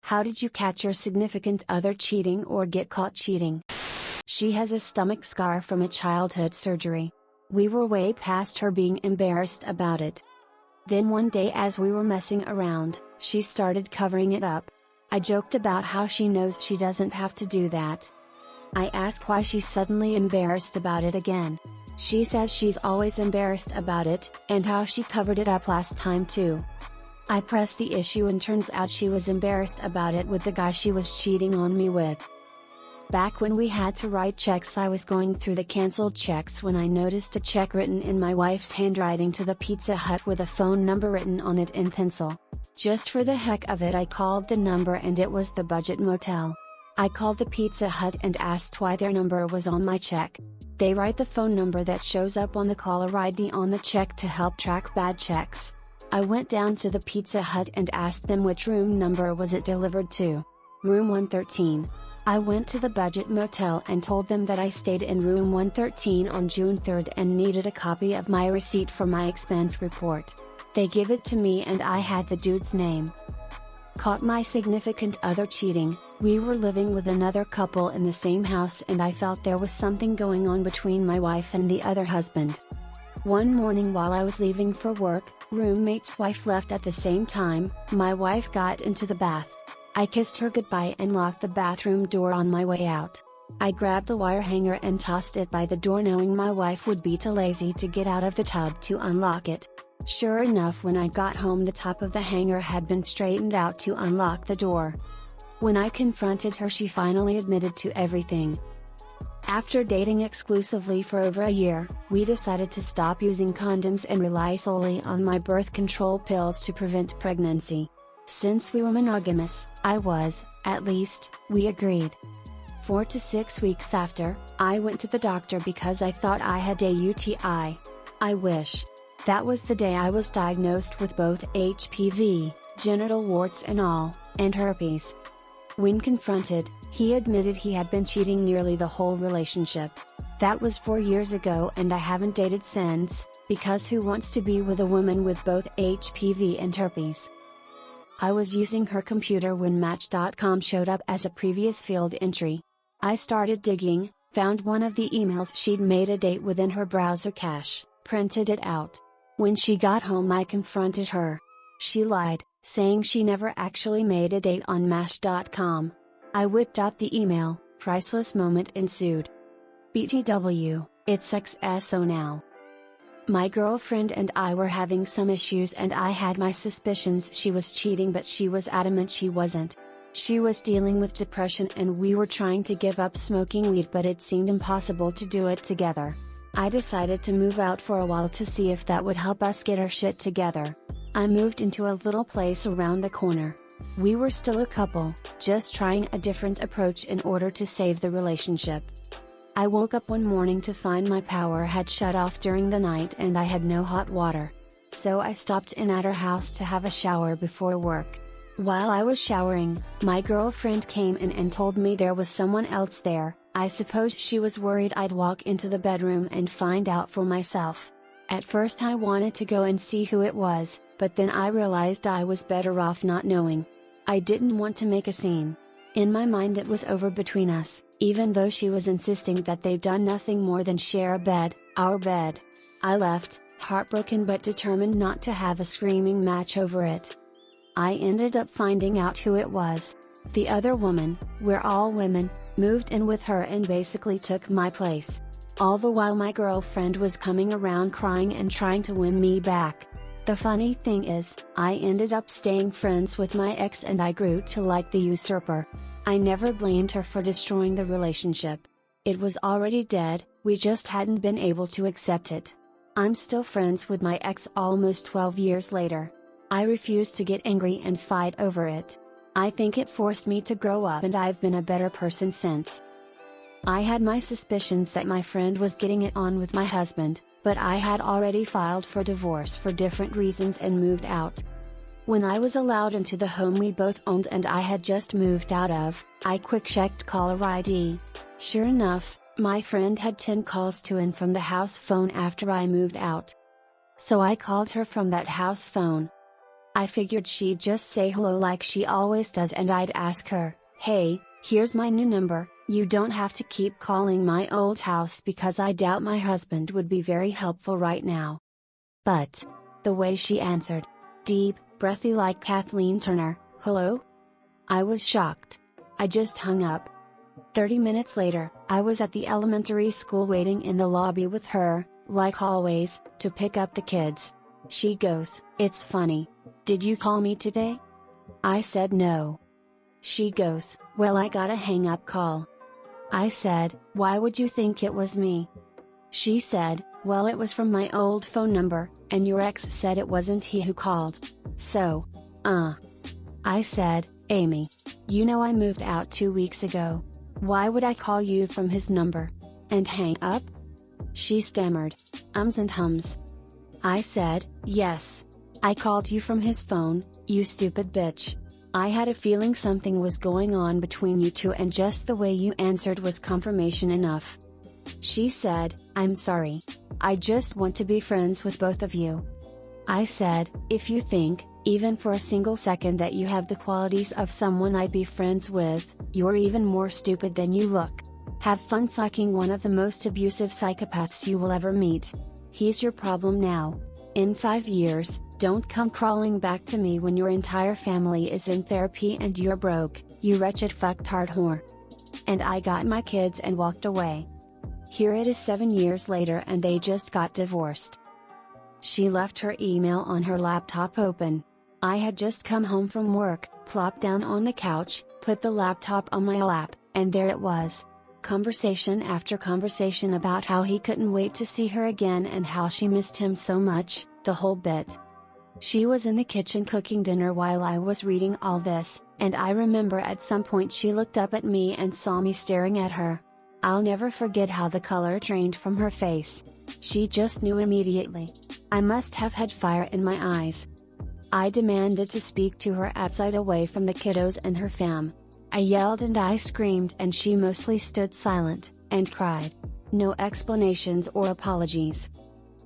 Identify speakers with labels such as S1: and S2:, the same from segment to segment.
S1: How did you catch your significant other cheating or get caught cheating? She has a stomach scar from a childhood surgery. We were way past her being embarrassed about it. Then one day as we were messing around, she started covering it up. I joked about how she knows she doesn't have to do that. I asked why she's suddenly embarrassed about it again. She says she's always embarrassed about it, and how she covered it up last time too. I pressed the issue and turns out she was embarrassed about it with the guy she was cheating on me with. Back when we had to write checks, I was going through the canceled checks when I noticed a check written in my wife's handwriting to the Pizza Hut with a phone number written on it in pencil. Just for the heck of it, I called the number and it was the Budget Motel. I called the Pizza Hut and asked why their number was on my check. They write the phone number that shows up on the caller ID on the check to help track bad checks. I went down to the Pizza Hut and asked them which room number was it delivered to. Room 113. I went to the Budget Motel and told them that I stayed in room 113 on June 3rd and needed a copy of my receipt for my expense report. They give it to me and I had the dude's name. Caught my significant other cheating. We were living with another couple in the same house and I felt there was something going on between my wife and the other husband. One morning while I was leaving for work, roommate's wife left at the same time. My wife got into the bath. I kissed her goodbye and locked the bathroom door on my way out. I grabbed a wire hanger and tossed it by the door knowing my wife would be too lazy to get out of the tub to unlock it. Sure enough, when I got home the top of the hanger had been straightened out to unlock the door. When I confronted her, she finally admitted to everything. After dating exclusively for over a year, we decided to stop using condoms and rely solely on my birth control pills to prevent pregnancy. Since we were monogamous, we agreed. 4 to 6 weeks after, I went to the doctor because I thought I had a UTI. I wish. That was the day I was diagnosed with both HPV, genital warts and all, and herpes. When confronted, he admitted he had been cheating nearly the whole relationship. That was 4 years ago and I haven't dated since, because who wants to be with a woman with both HPV and herpes? I was using her computer when Match.com showed up as a previous field entry. I started digging, found one of the emails she'd made a date within her browser cache, printed it out. When she got home I confronted her. She lied, saying she never actually made a date on Match.com. I whipped out the email, priceless moment ensued. BTW, it's XSO now. My girlfriend and I were having some issues and I had my suspicions she was cheating, but she was adamant she wasn't. She was dealing with depression and we were trying to give up smoking weed, but it seemed impossible to do it together. I decided to move out for a while to see if that would help us get our shit together. I moved into a little place around the corner. We were still a couple, just trying a different approach in order to save the relationship. I woke up one morning to find my power had shut off during the night and I had no hot water. So I stopped in at her house to have a shower before work. While I was showering, my girlfriend came in and told me there was someone else there. I suppose she was worried I'd walk into the bedroom and find out for myself. At first I wanted to go and see who it was, but then I realized I was better off not knowing. I didn't want to make a scene. In my mind it was over between us, even though she was insisting that they'd done nothing more than share a bed, our bed. I left, heartbroken but determined not to have a screaming match over it. I ended up finding out who it was. The other woman, we're all women, moved in with her and basically took my place. All the while my girlfriend was coming around crying and trying to win me back. The funny thing is, I ended up staying friends with my ex and I grew to like the usurper. I never blamed her for destroying the relationship. It was already dead, we just hadn't been able to accept it. I'm still friends with my ex almost 12 years later. I refuse to get angry and fight over it. I think it forced me to grow up and I've been a better person since. I had my suspicions that my friend was getting it on with my husband, but I had already filed for divorce for different reasons and moved out. When I was allowed into the home we both owned and I had just moved out of, I quick checked caller ID. Sure enough, my friend had 10 calls to and from the house phone after I moved out. So I called her from that house phone. I figured she'd just say hello like she always does, and I'd ask her, "Hey, here's my new number, you don't have to keep calling my old house because I doubt my husband would be very helpful right now." But the way she answered, deep, breathy like Kathleen Turner, "Hello?" I was shocked. I just hung up. 30 minutes later, I was at the elementary school waiting in the lobby with her, like always, to pick up the kids. She goes, "It's funny. Did you call me today?" I said no. She goes, "Well, I got a hang-up call." I said, "Why would you think it was me?" She said, "Well, it was from my old phone number, and your ex said it wasn't he who called. So, I said, "Amy, you know I moved out 2 weeks ago. Why would I call you from his number? And hang up?" She stammered, ums and hums. I said, "Yes. I called you from his phone, you stupid bitch. I had a feeling something was going on between you two, and just the way you answered was confirmation enough." She said, "I'm sorry. I just want to be friends with both of you." I said, "If you think, even for a single second, that you have the qualities of someone I'd be friends with, you're even more stupid than you look. Have fun fucking one of the most abusive psychopaths you will ever meet. He's your problem now. In 5 years, don't come crawling back to me when your entire family is in therapy and you're broke, you wretched fucktard whore." And I got my kids and walked away. Here it is 7 years later and they just got divorced. She left her email on her laptop open. I had just come home from work, plopped down on the couch, put the laptop on my lap, and there it was. Conversation after conversation about how he couldn't wait to see her again and how she missed him so much, the whole bit. She was in the kitchen cooking dinner while I was reading all this, and I remember at some point she looked up at me and saw me staring at her. I'll never forget how the color drained from her face. She just knew immediately. I must have had fire in my eyes. I demanded to speak to her outside away from the kiddos and her fam. I yelled and I screamed and she mostly stood silent, and cried. No explanations or apologies.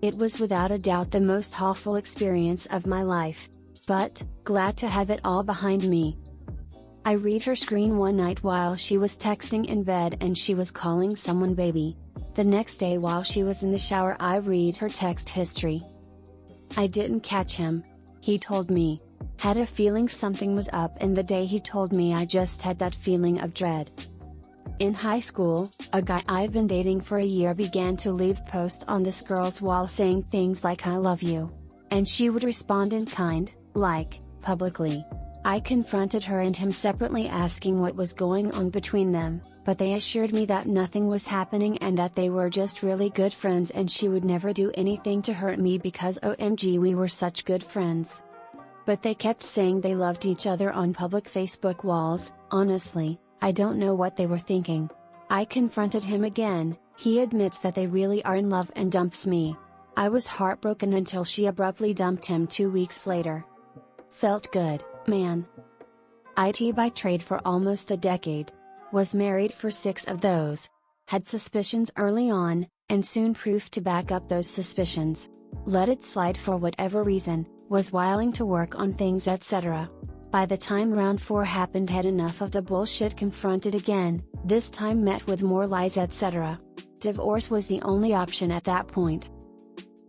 S1: It was without a doubt the most awful experience of my life. But, glad to have it all behind me. I read her screen one night while she was texting in bed and she was calling someone baby. The next day while she was in the shower I read her text history. I didn't catch him. He told me. Had a feeling something was up, and the day he told me I just had that feeling of dread. In high school, a guy I've been dating for a year began to leave posts on this girl's wall saying things like "I love you." And she would respond in kind, like, publicly. I confronted her and him separately asking what was going on between them, but they assured me that nothing was happening and that they were just really good friends and she would never do anything to hurt me because OMG we were such good friends. But they kept saying they loved each other on public Facebook walls. Honestly, I don't know what they were thinking. I confronted him again, he admits that they really are in love and dumps me. I was heartbroken until she abruptly dumped him 2 weeks later. Felt good, man. IT by trade for almost a decade. Was married for 6 of those. Had suspicions early on, and soon proved to back up those suspicions. Let it slide for whatever reason, was willing to work on things etc. By the time round 4 happened had enough of the bullshit, confronted again, this time met with more lies etc. Divorce was the only option at that point.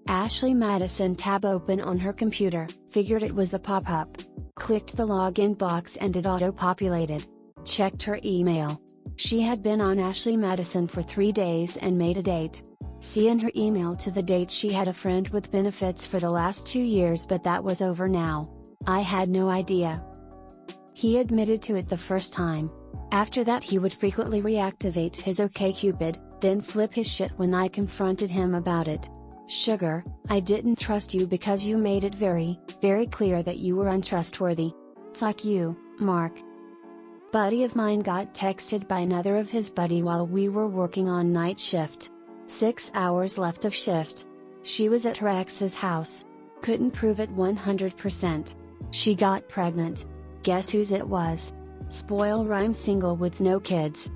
S1: Ashley Madison tab open on her computer, figured it was a pop-up. Clicked the login box and it auto-populated. Checked her email. She had been on Ashley Madison for 3 days and made a date. See in her email to the date she had a friend with benefits for the last 2 years, but that was over now. I had no idea. He admitted to it the first time. After that he would frequently reactivate his OkCupid, then flip his shit when I confronted him about it. Sugar, I didn't trust you because you made it very, very clear that you were untrustworthy. Fuck you, Mark. Buddy of mine got texted by another of his buddy while we were working on night shift. 6 hours left of shift. She was at her ex's house. Couldn't prove it 100%. She got pregnant. Guess whose it was? Spoil rhyme single with no kids.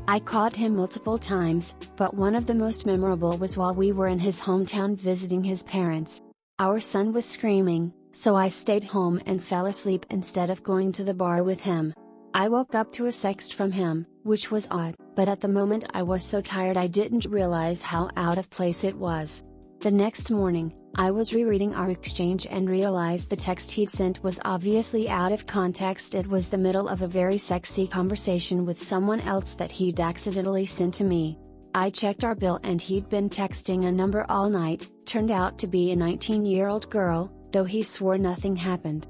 S1: I caught him multiple times, but one of the most memorable was while we were in his hometown visiting his parents. Our son was screaming, So I stayed home and fell asleep instead of going to the bar with him. I woke up to a text from him, which was odd, but at the moment I was so tired I didn't realize how out of place it was. The next morning, I was rereading our exchange and realized the text he'd sent was obviously out of context. It was the middle of a very sexy conversation with someone else that he'd accidentally sent to me. I checked our bill and he'd been texting a number all night, turned out to be a 19-year-old girl, though he swore nothing happened.